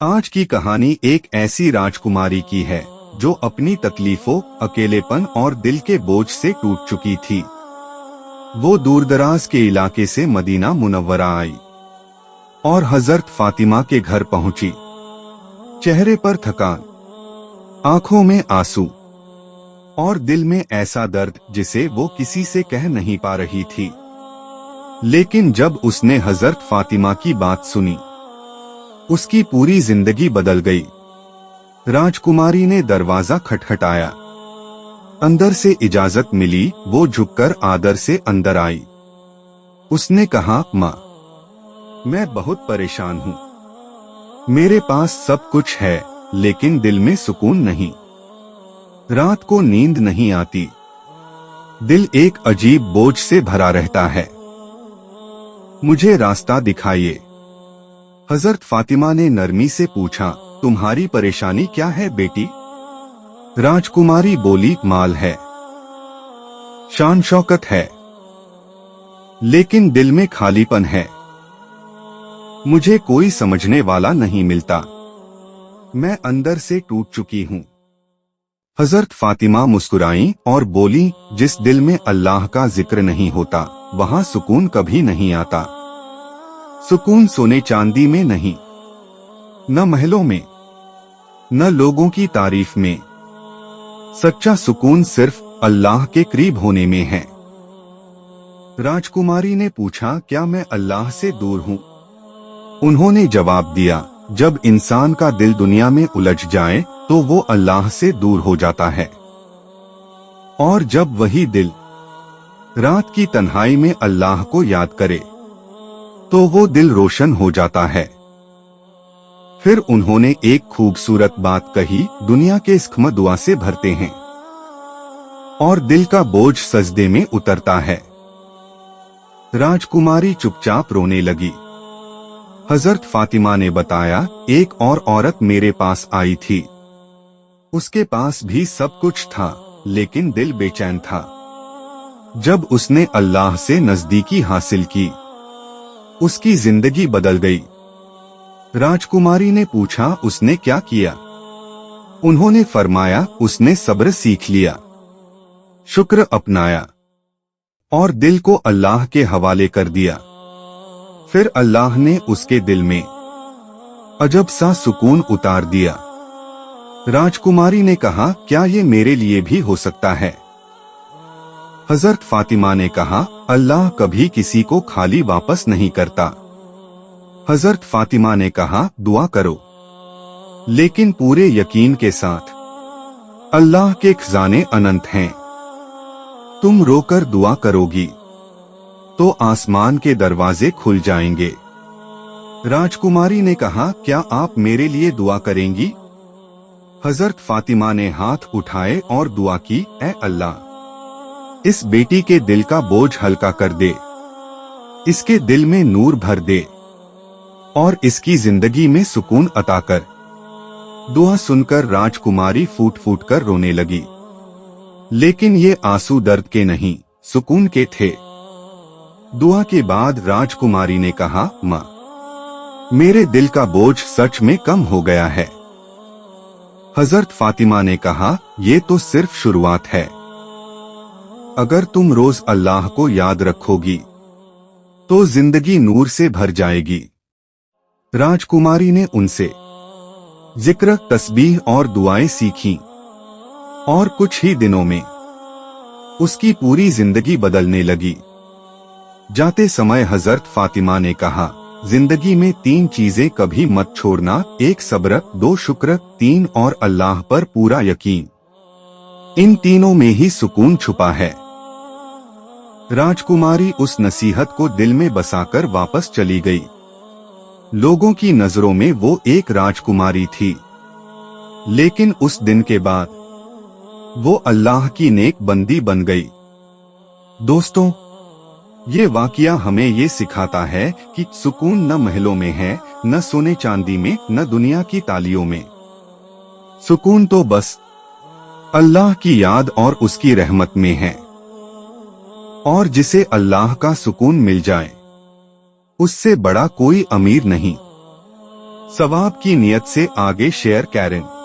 आज की कहानी एक ऐसी राजकुमारी की है जो अपनी तकलीफों, अकेलेपन और दिल के बोझ से टूट चुकी थी। वो दूरदराज के इलाके से मदीना मुनव्वरा आई और हजरत फातिमा के घर पहुंची। चेहरे पर थकान, आंखों में आंसू और दिल में ऐसा दर्द जिसे वो किसी से कह नहीं पा रही थी। लेकिन जब उसने हजरत फातिमा की बात सुनी, उसकी पूरी जिंदगी बदल गई। राजकुमारी ने दरवाजा खटखटाया। अंदर से इजाजत मिली। वो झुककर आदर से अंदर आई। उसने कहा, माँ, मैं बहुत परेशान हूँ। मेरे पास सब कुछ है, लेकिन दिल में सुकून नहीं। रात को नींद नहीं आती। दिल एक अजीब बोझ से भरा रहता है। मुझे रास्ता दिखाइए। हजरत फातिमा ने नरमी से पूछा, तुम्हारी परेशानी क्या है बेटी? राजकुमारी बोली, माल है, शान शौकत है, लेकिन दिल में खालीपन है। मुझे कोई समझने वाला नहीं मिलता। मैं अंदर से टूट चुकी हूँ। हजरत फातिमा मुस्कुराई और बोली, जिस दिल में अल्लाह का जिक्र नहीं होता, वहाँ सुकून कभी नहीं आता। सुकून सोने चांदी में नहीं, न महलों में, न लोगों की तारीफ में। सच्चा सुकून सिर्फ अल्लाह के करीब होने में है। राजकुमारी ने पूछा, क्या मैं अल्लाह से दूर हूँ? उन्होंने जवाब दिया, जब इंसान का दिल दुनिया में उलझ जाए तो वो अल्लाह से दूर हो जाता है, और जब वही दिल रात की तन्हाई में अल्लाह को याद करे तो वो दिल रोशन हो जाता है। फिर उन्होंने एक खूबसूरत बात कही, दुनिया के ज़ख्म दुआ से भरते हैं और दिल का बोझ सजदे में उतरता है। राजकुमारी चुपचाप रोने लगी। हजरत फातिमा ने बताया, एक और औरत मेरे पास आई थी। उसके पास भी सब कुछ था, लेकिन दिल बेचैन था। जब उसने अल्लाह से नजदीकी हासिल की, उसकी जिंदगी बदल गई। राजकुमारी ने पूछा, उसने क्या किया? उन्होंने फरमाया, उसने सब्र सीख लिया, शुक्र अपनाया और दिल को अल्लाह के हवाले कर दिया। फिर अल्लाह ने उसके दिल में अजब सा सुकून उतार दिया। राजकुमारी ने कहा, क्या ये मेरे लिए भी हो सकता है? हजरत फातिमा ने कहा, अल्लाह कभी किसी को खाली वापस नहीं करता। हजरत फातिमा ने कहा, दुआ करो, लेकिन पूरे यकीन के साथ। अल्लाह के खजाने अनंत हैं। तुम रोकर दुआ करोगी तो आसमान के दरवाजे खुल जाएंगे। राजकुमारी ने कहा, क्या आप मेरे लिए दुआ करेंगी? हजरत फातिमा ने हाथ उठाए और दुआ की, ऐ अल्लाह, इस बेटी के दिल का बोझ हल्का कर दे, इसके दिल में नूर भर दे और इसकी जिंदगी में सुकून अता कर। दुआ सुनकर राजकुमारी फूट फूट कर रोने लगी, लेकिन ये आंसू दर्द के नहीं, सुकून के थे। दुआ के बाद राजकुमारी ने कहा, माँ, मेरे दिल का बोझ सच में कम हो गया है। हजरत फातिमा ने कहा, ये तो सिर्फ शुरुआत है। अगर तुम रोज अल्लाह को याद रखोगी तो जिंदगी नूर से भर जाएगी। राजकुमारी ने उनसे जिक्र, तस्बीह और दुआएं सीखीं और कुछ ही दिनों में उसकी पूरी जिंदगी बदलने लगी। जाते समय हजरत फातिमा ने कहा, जिंदगी में 3 चीजें कभी मत छोड़ना, 1 सब्र, 2 शुक्र, 3 और अल्लाह पर पूरा यकीन। इन तीनों में ही सुकून छुपा है। राजकुमारी उस नसीहत को दिल में बसाकर वापस चली गई। लोगों की नजरों में वो एक राजकुमारी थी, लेकिन उस दिन के बाद वो अल्लाह की नेक बंदी बन गई। दोस्तों, ये वाकया हमें ये सिखाता है कि सुकून न महलों में है, न सोने चांदी में, न दुनिया की तालियों में। सुकून तो बस अल्लाह की याद और उसकी रहमत में है। और जिसे अल्लाह का सुकून मिल जाए, उससे बड़ा कोई अमीर नहीं। सवाब की नियत से आगे शेयर करें।